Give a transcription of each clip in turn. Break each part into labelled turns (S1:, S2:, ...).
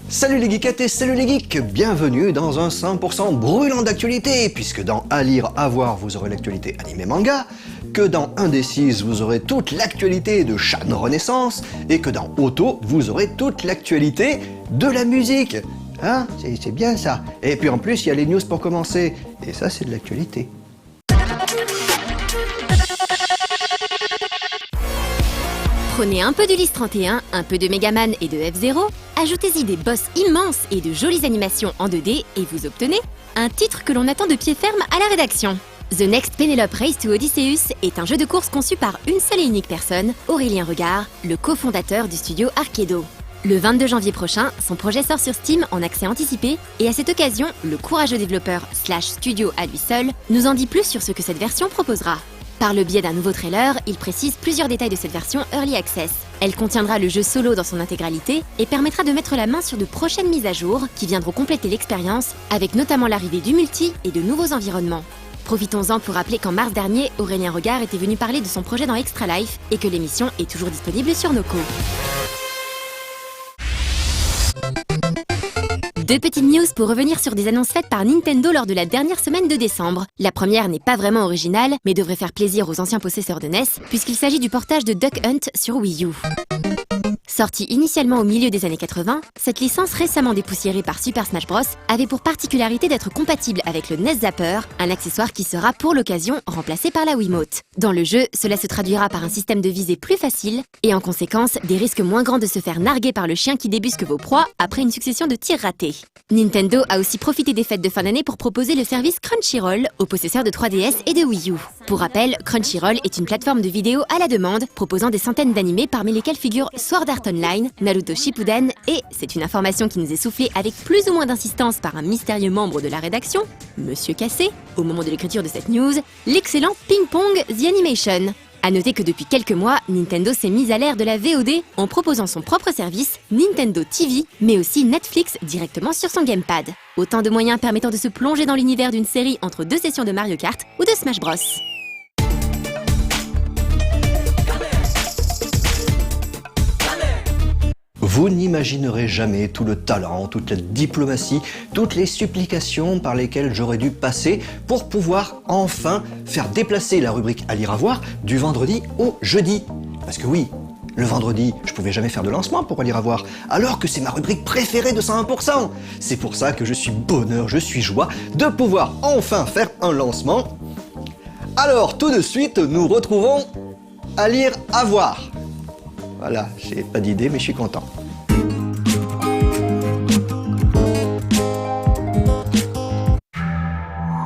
S1: Salut les geekettes et salut les geeks, bienvenue dans un 100% brûlant d'actualité, puisque dans À lire, à voir, vous aurez l'actualité animé manga, que dans Indécise, vous aurez toute l'actualité de Shan Renaissance, et que dans Auto, vous aurez toute l'actualité de la musique. Hein? C'est bien ça. Et puis en plus, il y a les news pour commencer, et ça c'est de l'actualité.
S2: Prenez un peu d'Ulysse 31, un peu de Megaman et de F-Zero, ajoutez-y des boss immenses et de jolies animations en 2D et vous obtenez un titre que l'on attend de pied ferme à la rédaction. The Next Penelope Race to Odysseus est un jeu de course conçu par une seule et unique personne, Aurélien Regard, le cofondateur du studio Arkedo. Le 22 janvier prochain, son projet sort sur Steam en accès anticipé et à cette occasion, le courageux développeur / studio à lui seul nous en dit plus sur ce que cette version proposera. Par le biais d'un nouveau trailer, il précise plusieurs détails de cette version Early Access. Elle contiendra le jeu solo dans son intégralité et permettra de mettre la main sur de prochaines mises à jour qui viendront compléter l'expérience, avec notamment l'arrivée du multi et de nouveaux environnements. Profitons-en pour rappeler qu'en mars dernier, Aurélien Regard était venu parler de son projet dans Extra Life et que l'émission est toujours disponible sur Noco. Deux petites news pour revenir sur des annonces faites par Nintendo lors de la dernière semaine de décembre. La première n'est pas vraiment originale, mais devrait faire plaisir aux anciens possesseurs de NES, puisqu'il s'agit du portage de Duck Hunt sur Wii U. Sortie initialement au milieu des années 80, cette licence récemment dépoussiérée par Super Smash Bros. Avait pour particularité d'être compatible avec le NES Zapper, un accessoire qui sera pour l'occasion remplacé par la Wiimote. Dans le jeu, cela se traduira par un système de visée plus facile et en conséquence des risques moins grands de se faire narguer par le chien qui débusque vos proies après une succession de tirs ratés. Nintendo a aussi profité des fêtes de fin d'année pour proposer le service Crunchyroll aux possesseurs de 3DS et de Wii U. Pour rappel, Crunchyroll est une plateforme de vidéos à la demande proposant des centaines d'animés parmi lesquels figurent Sword Art Online, Naruto Shippuden et, c'est une information qui nous est soufflée avec plus ou moins d'insistance par un mystérieux membre de la rédaction, Monsieur Cassé, au moment de l'écriture de cette news, l'excellent Ping Pong The Animation. A noter que depuis quelques mois, Nintendo s'est mise à l'ère de la VOD en proposant son propre service, Nintendo TV, mais aussi Netflix directement sur son gamepad. Autant de moyens permettant de se plonger dans l'univers d'une série entre deux sessions de Mario Kart ou de Smash Bros.
S1: Vous n'imaginerez jamais tout le talent, toute la diplomatie, toutes les supplications par lesquelles j'aurais dû passer pour pouvoir enfin faire déplacer la rubrique À lire à voir du vendredi au jeudi. Parce que oui, le vendredi, je pouvais jamais faire de lancement pour À lire à voir, alors que c'est ma rubrique préférée de 101%. C'est pour ça que je suis bonheur, je suis joie de pouvoir enfin faire un lancement. Alors tout de suite, nous retrouvons À lire à voir. Voilà, j'ai pas d'idée mais je suis content.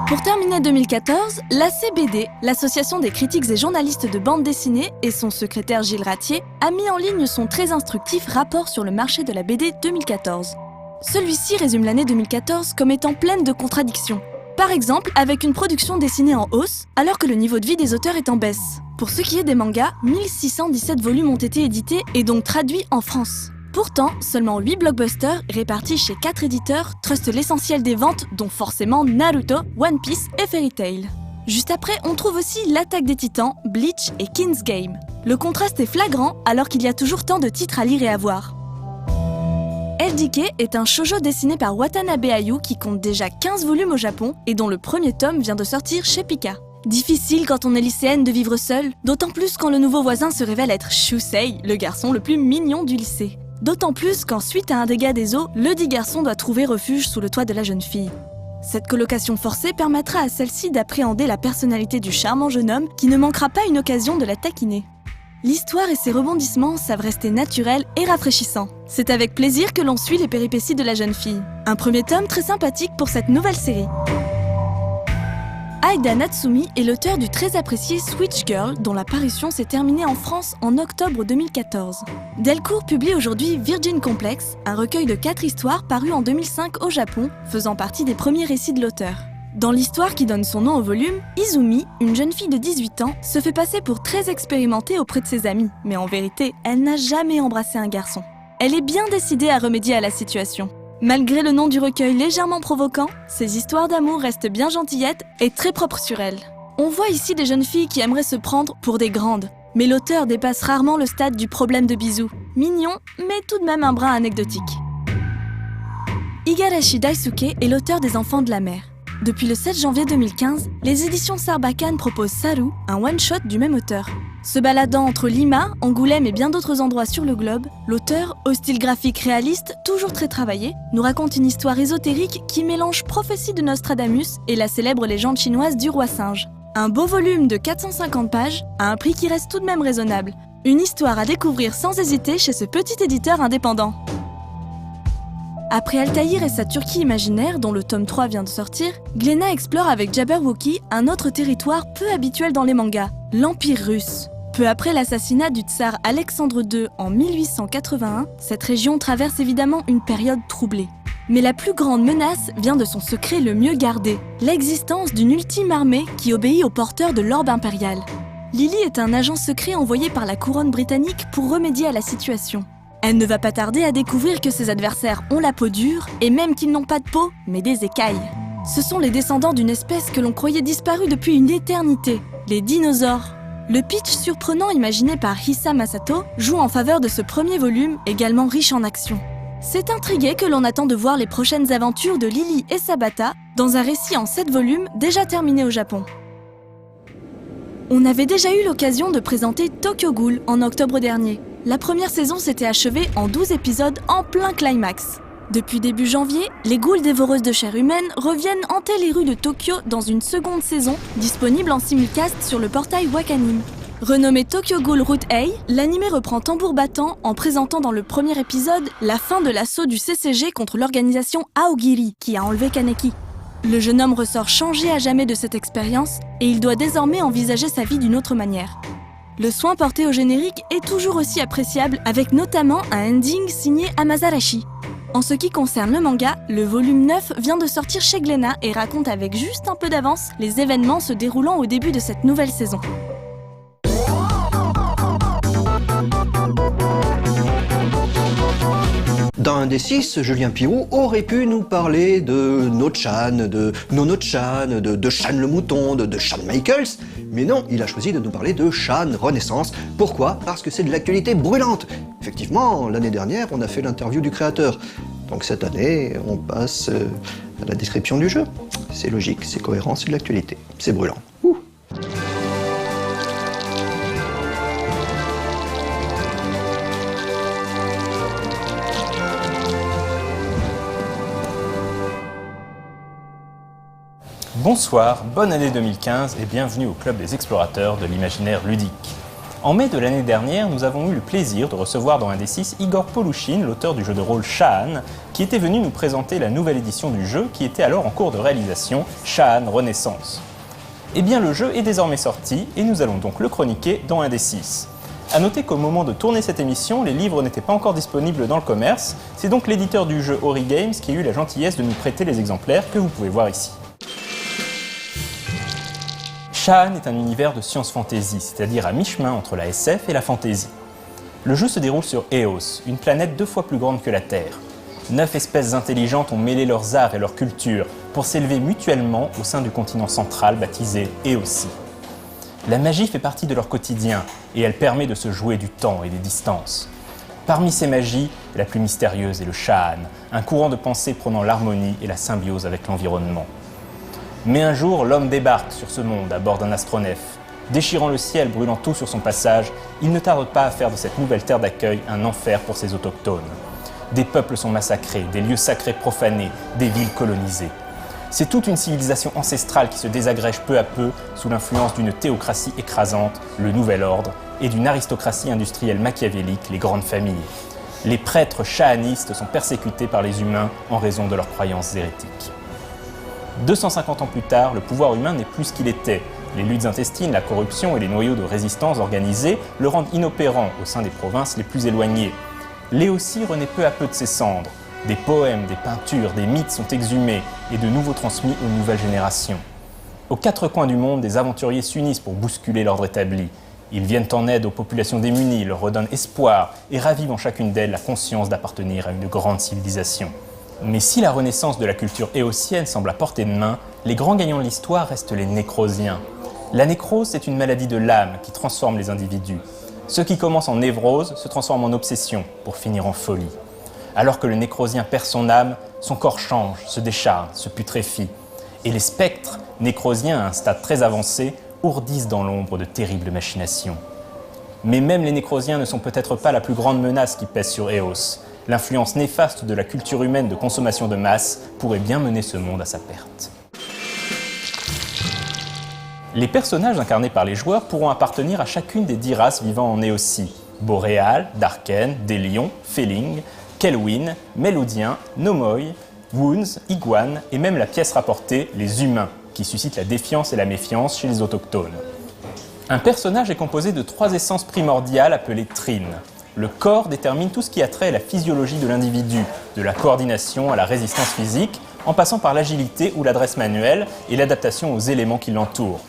S3: Pour terminer 2014, l'ACBD, l'Association des critiques et journalistes de bande dessinée, et son secrétaire Gilles Ratier, a mis en ligne son très instructif rapport sur le marché de la BD 2014. Celui-ci résume l'année 2014 comme étant pleine de contradictions. Par exemple, avec une production dessinée en hausse, alors que le niveau de vie des auteurs est en baisse. Pour ce qui est des mangas, 1617 volumes ont été édités et donc traduits en France. Pourtant, seulement 8 blockbusters répartis chez 4 éditeurs trustent l'essentiel des ventes, dont forcément Naruto, One Piece et Fairy Tail. Juste après, on trouve aussi L'Attaque des Titans, Bleach et King's Game. Le contraste est flagrant alors qu'il y a toujours tant de titres à lire et à voir. LDK est un shoujo dessiné par Watanabe Ayu qui compte déjà 15 volumes au Japon et dont le premier tome vient de sortir chez Pika. Difficile quand on est lycéenne de vivre seule, d'autant plus quand le nouveau voisin se révèle être Shusei, le garçon le plus mignon du lycée. D'autant plus quand, suite à un dégât des eaux, le dit garçon doit trouver refuge sous le toit de la jeune fille. Cette colocation forcée permettra à celle-ci d'appréhender la personnalité du charmant jeune homme qui ne manquera pas une occasion de la taquiner. L'histoire et ses rebondissements savent rester naturels et rafraîchissants. C'est avec plaisir que l'on suit les péripéties de la jeune fille. Un premier tome très sympathique pour cette nouvelle série. Aida Natsumi est l'auteur du très apprécié Switch Girl, dont la parution s'est terminée en France en octobre 2014. Delcourt publie aujourd'hui Virgin Complex, un recueil de 4 histoires paru en 2005 au Japon, faisant partie des premiers récits de l'auteur. Dans l'histoire qui donne son nom au volume, Izumi, une jeune fille de 18 ans, se fait passer pour très expérimentée auprès de ses amis, mais en vérité, elle n'a jamais embrassé un garçon. Elle est bien décidée à remédier à la situation. Malgré le nom du recueil légèrement provoquant, ces histoires d'amour restent bien gentillettes et très propres sur elles. On voit ici des jeunes filles qui aimeraient se prendre pour des grandes, mais l'auteur dépasse rarement le stade du problème de bisous. Mignon, mais tout de même un brin anecdotique. Igarashi Daisuke est l'auteur des Enfants de la mer. Depuis le 7 janvier 2015, les éditions Sarbacane proposent Saru, un one-shot du même auteur. Se baladant entre Lima, Angoulême et bien d'autres endroits sur le globe, l'auteur, au style graphique réaliste, toujours très travaillé, nous raconte une histoire ésotérique qui mélange prophétie de Nostradamus et la célèbre légende chinoise du roi singe. Un beau volume de 450 pages, à un prix qui reste tout de même raisonnable. Une histoire à découvrir sans hésiter chez ce petit éditeur indépendant. Après Altaïr et sa Turquie imaginaire, dont le tome 3 vient de sortir, Glénat explore avec Jabberwocky un autre territoire peu habituel dans les mangas, l'Empire russe. Peu après l'assassinat du tsar Alexandre II en 1881, cette région traverse évidemment une période troublée. Mais la plus grande menace vient de son secret le mieux gardé, l'existence d'une ultime armée qui obéit aux porteurs de l'orbe impérial. Lily est un agent secret envoyé par la couronne britannique pour remédier à la situation. Elle ne va pas tarder à découvrir que ses adversaires ont la peau dure et même qu'ils n'ont pas de peau, mais des écailles. Ce sont les descendants d'une espèce que l'on croyait disparue depuis une éternité, les dinosaures. Le pitch surprenant imaginé par Hisa Masato joue en faveur de ce premier volume, également riche en action. C'est intrigué que l'on attend de voir les prochaines aventures de Lily et Sabata dans un récit en 7 volumes déjà terminé au Japon. On avait déjà eu l'occasion de présenter Tokyo Ghoul en octobre dernier. La première saison s'était achevée en 12 épisodes en plein climax. Depuis début janvier, les ghouls dévoreuses de chair humaine reviennent hanter les rues de Tokyo dans une seconde saison, disponible en simulcast sur le portail Wakanim. Renommé Tokyo Ghoul Route A, l'anime reprend tambour battant en présentant dans le premier épisode la fin de l'assaut du CCG contre l'organisation Aogiri qui a enlevé Kaneki. Le jeune homme ressort changé à jamais de cette expérience et il doit désormais envisager sa vie d'une autre manière. Le soin porté au générique est toujours aussi appréciable avec notamment un ending signé Amazarashi. En ce qui concerne le manga, le volume 9 vient de sortir chez Glénat et raconte avec juste un peu d'avance les événements se déroulant au début de cette nouvelle saison.
S1: Dans un des 6, Julien Pirou aurait pu nous parler de No-chan, de Nono-chan, de Chan le mouton, de Shawn Michaels, mais non, il a choisi de nous parler de Chan Renaissance. Pourquoi ? Parce que c'est de l'actualité brûlante. Effectivement, l'année dernière, on a fait l'interview du créateur. Donc cette année, on passe à la description du jeu. C'est logique, c'est cohérent, c'est de l'actualité. C'est brûlant. Ouh.
S4: Bonsoir, bonne année 2015 et bienvenue au Club des Explorateurs de l'Imaginaire Ludique. En mai de l'année dernière, nous avons eu le plaisir de recevoir dans un des 6 Igor Polushin, l'auteur du jeu de rôle Shaan, qui était venu nous présenter la nouvelle édition du jeu qui était alors en cours de réalisation, Shaan Renaissance. Eh bien le jeu est désormais sorti et nous allons donc le chroniquer dans un des 6. A noter qu'au moment de tourner cette émission, les livres n'étaient pas encore disponibles dans le commerce, c'est donc l'éditeur du jeu Ori Games qui a eu la gentillesse de nous prêter les exemplaires que vous pouvez voir ici. Shaan est un univers de science-fantasy, c'est-à-dire à mi-chemin entre la SF et la fantasy. Le jeu se déroule sur Eos, une planète 2 fois plus grande que la Terre. 9 espèces intelligentes ont mêlé leurs arts et leurs cultures pour s'élever mutuellement au sein du continent central baptisé Eosie. La magie fait partie de leur quotidien et elle permet de se jouer du temps et des distances. Parmi ces magies, la plus mystérieuse est le Shaan, un courant de pensée prônant l'harmonie et la symbiose avec l'environnement. Mais un jour, l'homme débarque sur ce monde à bord d'un astronef. Déchirant le ciel, brûlant tout sur son passage, il ne tarde pas à faire de cette nouvelle terre d'accueil un enfer pour ses autochtones. Des peuples sont massacrés, des lieux sacrés profanés, des villes colonisées. C'est toute une civilisation ancestrale qui se désagrège peu à peu sous l'influence d'une théocratie écrasante, le nouvel ordre, et d'une aristocratie industrielle machiavélique, les grandes familles. Les prêtres shaanistes sont persécutés par les humains en raison de leurs croyances hérétiques. 250 ans plus tard, le pouvoir humain n'est plus ce qu'il était. Les luttes intestines, la corruption et les noyaux de résistance organisés le rendent inopérant au sein des provinces les plus éloignées. L'Éosie renaît peu à peu de ses cendres. Des poèmes, des peintures, des mythes sont exhumés et de nouveau transmis aux nouvelles générations. Aux quatre coins du monde, des aventuriers s'unissent pour bousculer l'ordre établi. Ils viennent en aide aux populations démunies, leur redonnent espoir et ravivent en chacune d'elles la conscience d'appartenir à une grande civilisation. Mais si la renaissance de la culture éotienne semble à portée de main, les grands gagnants de l'histoire restent les nécrosiens. La nécrose, c'est une maladie de l'âme qui transforme les individus. Ce qui commence en névrose se transforme en obsession pour finir en folie. Alors que le nécrosien perd son âme, son corps change, se décharne, se putréfie. Et les spectres, nécrosiens à un stade très avancé, ourdissent dans l'ombre de terribles machinations. Mais même les nécrosiens ne sont peut-être pas la plus grande menace qui pèse sur Éos. L'influence néfaste de la culture humaine de consommation de masse pourrait bien mener ce monde à sa perte. Les personnages incarnés par les joueurs pourront appartenir à chacune des 10 races vivant en Éotie. Boréal, Darken, Délion, Féling, Kelwyn, Mélodien, Nomoi, Wounds, Iguane et même la pièce rapportée, les humains, qui suscitent la défiance et la méfiance chez les autochtones. Un personnage est composé de 3 essences primordiales appelées trines. Le corps détermine tout ce qui a trait à la physiologie de l'individu, de la coordination à la résistance physique, en passant par l'agilité ou l'adresse manuelle et l'adaptation aux éléments qui l'entourent.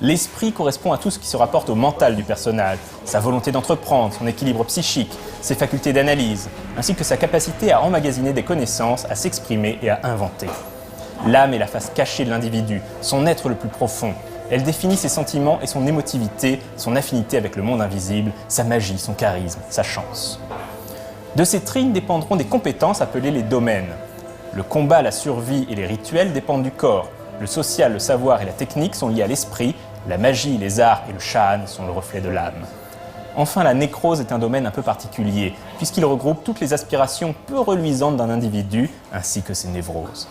S4: L'esprit correspond à tout ce qui se rapporte au mental du personnage, sa volonté d'entreprendre, son équilibre psychique, ses facultés d'analyse, ainsi que sa capacité à emmagasiner des connaissances, à s'exprimer et à inventer. L'âme est la face cachée de l'individu, son être le plus profond. Elle définit ses sentiments et son émotivité, son affinité avec le monde invisible, sa magie, son charisme, sa chance. De ces trines dépendront des compétences appelées les domaines. Le combat, la survie et les rituels dépendent du corps. Le social, le savoir et la technique sont liés à l'esprit. La magie, les arts et le shan sont le reflet de l'âme. Enfin, la nécrose est un domaine un peu particulier, puisqu'il regroupe toutes les aspirations peu reluisantes d'un individu, ainsi que ses névroses.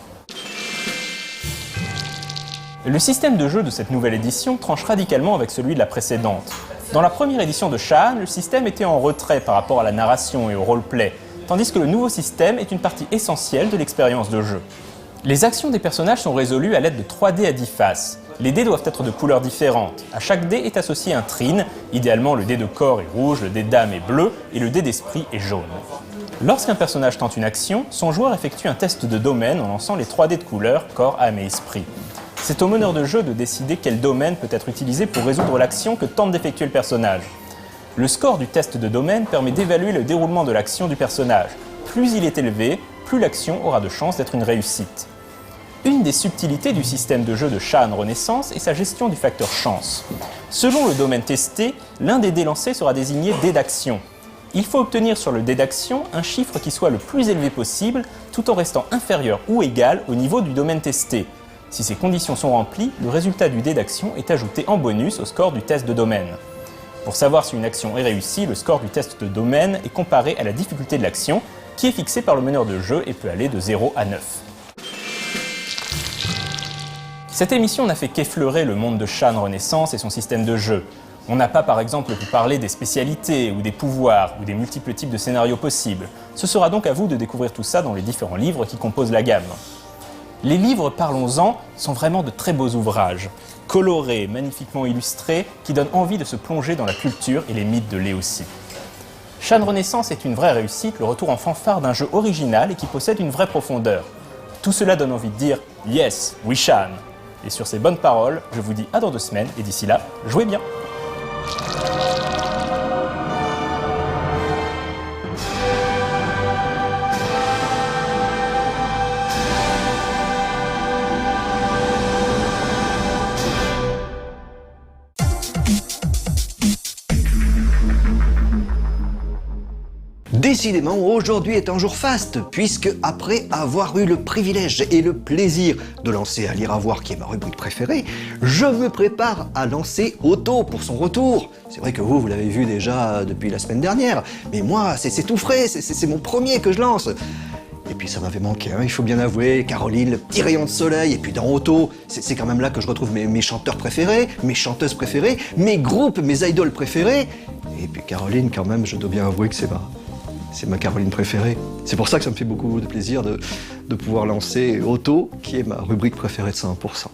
S4: Le système de jeu de cette nouvelle édition tranche radicalement avec celui de la précédente. Dans la première édition de Shan, le système était en retrait par rapport à la narration et au roleplay, tandis que le nouveau système est une partie essentielle de l'expérience de jeu. Les actions des personnages sont résolues à l'aide de 3 dés à 10 faces. Les dés doivent être de couleurs différentes. À chaque dé est associé un trine, idéalement le dé de corps est rouge, le dé d'âme est bleu et le dé d'esprit est jaune. Lorsqu'un personnage tente une action, son joueur effectue un test de domaine en lançant les 3 dés de couleurs, corps, âme et esprit. C'est au meneur de jeu de décider quel domaine peut être utilisé pour résoudre l'action que tente d'effectuer le personnage. Le score du test de domaine permet d'évaluer le déroulement de l'action du personnage. Plus il est élevé, plus l'action aura de chances d'être une réussite. Une des subtilités du système de jeu de Shan Renaissance est sa gestion du facteur chance. Selon le domaine testé, l'un des dés lancés sera désigné dé d'action. Il faut obtenir sur le dé d'action un chiffre qui soit le plus élevé possible, tout en restant inférieur ou égal au niveau du domaine testé. Si ces conditions sont remplies, le résultat du dé d'action est ajouté en bonus au score du test de domaine. Pour savoir si une action est réussie, le score du test de domaine est comparé à la difficulté de l'action, qui est fixée par le meneur de jeu et peut aller de 0 à 9. Cette émission n'a fait qu'effleurer le monde de Shan Renaissance et son système de jeu. On n'a pas par exemple pu parler des spécialités ou des pouvoirs ou des multiples types de scénarios possibles. Ce sera donc à vous de découvrir tout ça dans les différents livres qui composent la gamme. Les livres Parlons-en sont vraiment de très beaux ouvrages, colorés, magnifiquement illustrés, qui donnent envie de se plonger dans la culture et les mythes de Léotie. Shan Renaissance est une vraie réussite, le retour en fanfare d'un jeu original et qui possède une vraie profondeur. Tout cela donne envie de dire « Yes, we Shan !» Et sur ces bonnes paroles, je vous dis à dans 2 semaines et d'ici là, jouez bien!
S1: Décidément, aujourd'hui est un jour faste, puisque après avoir eu le privilège et le plaisir de lancer À lire à voir, qui est ma rubrique préférée, je me prépare à lancer Otto pour son retour. C'est vrai que vous l'avez vu déjà depuis la semaine dernière, mais moi, c'est tout frais, c'est mon premier que je lance. Et puis ça m'avait manqué, hein, il faut bien avouer, Caroline, le petit rayon de soleil, et puis dans Otto, c'est quand même là que je retrouve mes chanteurs préférés, mes chanteuses préférées, mes groupes, mes idoles préférés. Et puis Caroline, quand même, je dois bien avouer que c'est ma Caroline préférée. C'est pour ça que ça me fait beaucoup de plaisir de pouvoir lancer Otto, qui est ma rubrique préférée de 100%.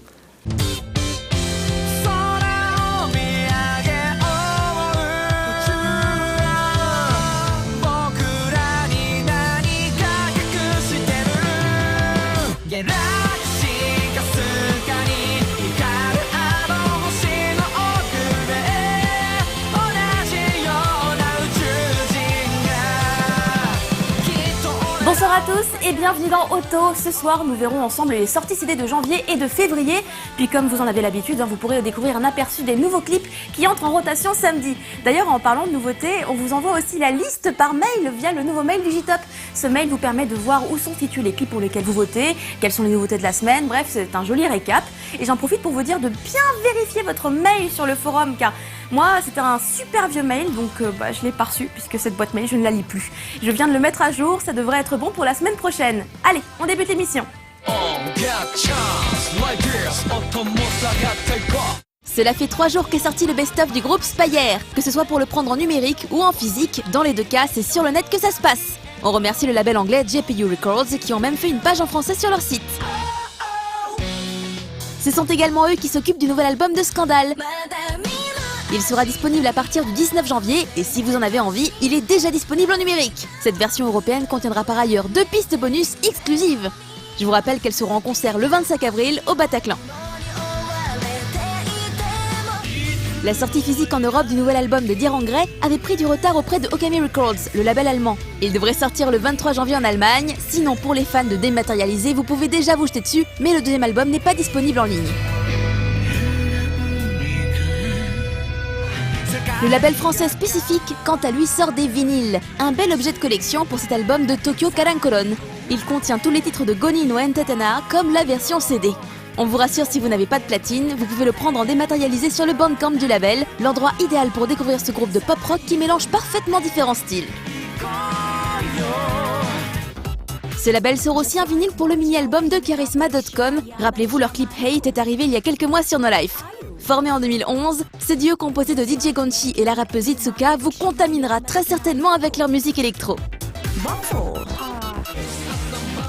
S3: Bonsoir à tous et bienvenue dans Auto. Ce soir, nous verrons ensemble les sorties CD de janvier et de février. Puis comme vous en avez l'habitude, vous pourrez découvrir un aperçu des nouveaux clips qui entrent en rotation samedi. D'ailleurs, en parlant de nouveautés, on vous envoie aussi la liste par mail via le nouveau mail du J-Top. Ce mail vous permet de voir où sont situés les clips pour lesquels vous votez, quelles sont les nouveautés de la semaine. Bref, c'est un joli récap. Et j'en profite pour vous dire de bien vérifier votre mail sur le forum, car moi, c'était un super vieux mail, donc je l'ai pas reçu, puisque cette boîte mail, je ne la lis plus. Je viens de le mettre à jour, ça devrait être bon pour la semaine prochaine. Allez, on débute l'émission. Cela fait 3 jours qu'est sorti le best-of du groupe Spyer. Que ce soit pour le prendre en numérique ou en physique, dans les deux cas, c'est sur le net que ça se passe. On remercie le label anglais JPU Records, qui ont même fait une page en français sur leur site. Ce sont également eux qui s'occupent du nouvel album de Scandale. Il sera disponible à partir du 19 janvier et si vous en avez envie, il est déjà disponible en numérique. Cette version européenne contiendra par ailleurs 2 pistes bonus exclusives. Je vous rappelle qu'elles seront en concert le 25 avril au Bataclan. La sortie physique en Europe du nouvel album de Dir en Grey avait pris du retard auprès de Okami Records, le label allemand. Il devrait sortir le 23 janvier en Allemagne, sinon pour les fans de Dématérialisé, vous pouvez déjà vous jeter dessus, mais le deuxième album n'est pas disponible en ligne. Le label français Spécifique, quant à lui, sort des vinyles. Un bel objet de collection pour cet album de Tokyo Karankolon. Il contient tous les titres de Goni no Entetena, comme la version CD. On vous rassure, si vous n'avez pas de platine, vous pouvez le prendre en dématérialisé sur le Bandcamp du label, l'endroit idéal pour découvrir ce groupe de pop-rock qui mélange parfaitement différents styles. Ce label sort aussi un vinyle pour le mini-album de Charisma.com. Rappelez-vous, leur clip Hate est arrivé il y a quelques mois sur No Life. Formé en 2011, ce duo composé de DJ Gonchi et la rappeuse Itsuka vous contaminera très certainement avec leur musique électro.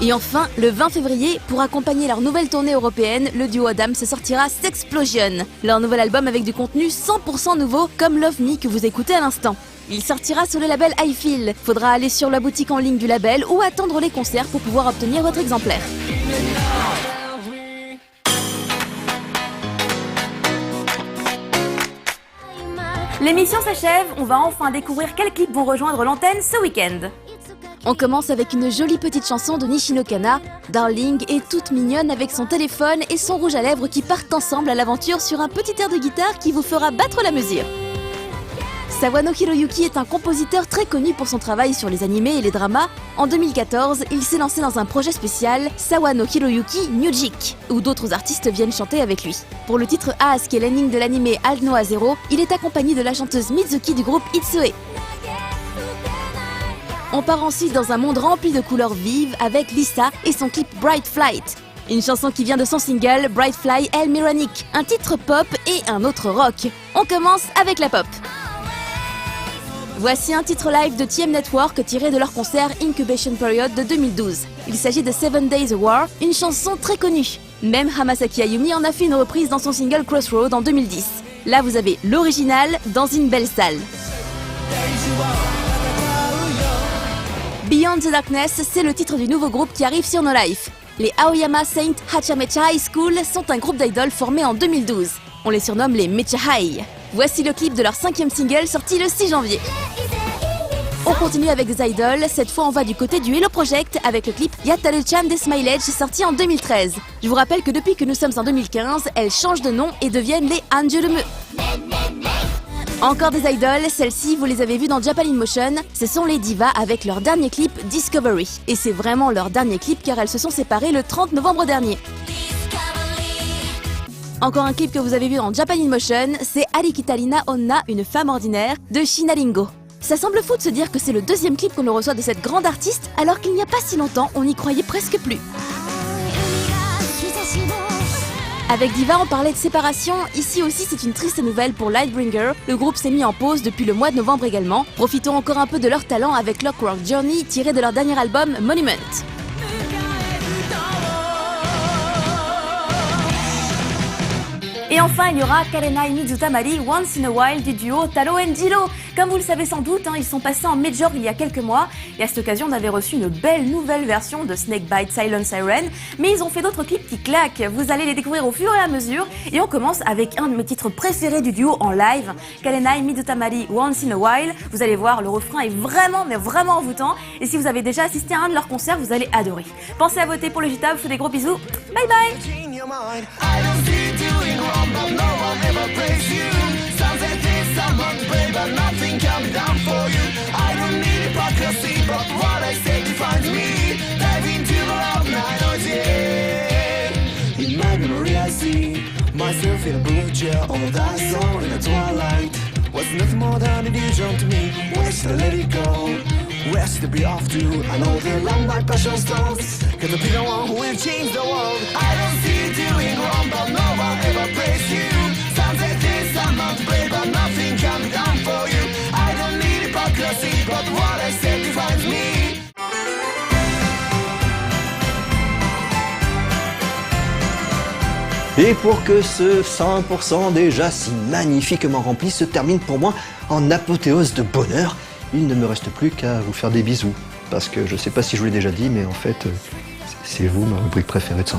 S3: Et enfin, le 20 février, pour accompagner leur nouvelle tournée européenne, le duo Adams sortira Sexplosion, leur nouvel album avec du contenu 100% nouveau comme Love Me que vous écoutez à l'instant. Il sortira sur le label I Feel. Faudra aller sur la boutique en ligne du label ou attendre les concerts pour pouvoir obtenir votre exemplaire. L'émission s'achève, on va enfin découvrir quels clips vont rejoindre l'antenne ce week-end. On commence avec une jolie petite chanson de Nishino Kana. Darling est toute mignonne avec son téléphone et son rouge à lèvres qui partent ensemble à l'aventure sur un petit air de guitare qui vous fera battre la mesure. Sawano Hiroyuki est un compositeur très connu pour son travail sur les animés et les dramas. En 2014, il s'est lancé dans un projet spécial, Sawano Hiroyuki Music, où d'autres artistes viennent chanter avec lui. Pour le titre As, qui est l'ending de l'animé Al Noa Zero, il est accompagné de la chanteuse Mizuki du groupe Itsue. On part ensuite dans un monde rempli de couleurs vives avec Lisa et son clip Bright Flight. Une chanson qui vient de son single Bright Fly El Miranic, un titre pop et un autre rock. On commence avec la pop. Voici un titre live de TM Network tiré de leur concert Incubation Period de 2012. Il s'agit de 7 Days a War, une chanson très connue. Même Hamasaki Ayumi en a fait une reprise dans son single Crossroad en 2010. Là vous avez l'original dans une belle salle. Beyond the Darkness, c'est le titre du nouveau groupe qui arrive sur No Life. Les Aoyama Saint Hachamecha High School sont un groupe d'idoles formé en 2012. On les surnomme les Mecha High. Voici le clip de leur 5e single sorti le 6 janvier. On continue avec des idoles, cette fois on va du côté du Hello Project avec le clip Yataru-chan des Smilage sorti en 2013. Je vous rappelle que depuis que nous sommes en 2015, elles changent de nom et deviennent les Anjulumu. Encore des idoles, celles-ci vous les avez vues dans Japan in Motion, ce sont les divas avec leur dernier clip Discovery. Et c'est vraiment leur dernier clip car elles se sont séparées le 30 novembre dernier. Encore un clip que vous avez vu dans Japan in Motion, c'est Arikitarina Onna, une femme ordinaire, de Shinaringo. Ça semble fou de se dire que c'est le 2e clip qu'on reçoit de cette grande artiste, alors qu'il n'y a pas si longtemps, on n'y croyait presque plus. Avec Diva, on parlait de séparation, ici aussi c'est une triste nouvelle pour Lightbringer, le groupe s'est mis en pause depuis le mois de novembre également. Profitons encore un peu de leur talent avec Clockwork Journey, tiré de leur dernier album Monument. Et enfin, il y aura Karenai Mizutamari Once in a While du duo Taro and Jiro. Comme vous le savez sans doute, ils sont passés en Major il y a quelques mois et à cette occasion on avait reçu une belle nouvelle version de Snakebite Silent Siren, mais ils ont fait d'autres clips qui claquent. Vous allez les découvrir au fur et à mesure et on commence avec un de mes titres préférés du duo en live, Karenai Mizutamari Once in a While. Vous allez voir, le refrain est vraiment envoûtant et si vous avez déjà assisté à un de leurs concerts, vous allez adorer. Pensez à voter pour le JTA, vous fais des gros bisous. Bye bye.
S5: Myself in a blue chair, all that song in the twilight was nothing more than an illusion to me. Where should I let it go? Where should I be off to? I know that along my passion stones, cause I'll be the one who will change the world. I don't see you doing wrong, but no one ever praised you. Sounds like this, I'm not to blame, but nothing can be done for you. I don't need hypocrisy, but what I said defines me.
S1: Et pour que ce 100% déjà si magnifiquement rempli se termine pour moi en apothéose de bonheur, il ne me reste plus qu'à vous faire des bisous. Parce que je sais pas si je vous l'ai déjà dit, mais en fait, c'est vous ma rubrique préférée de 100%.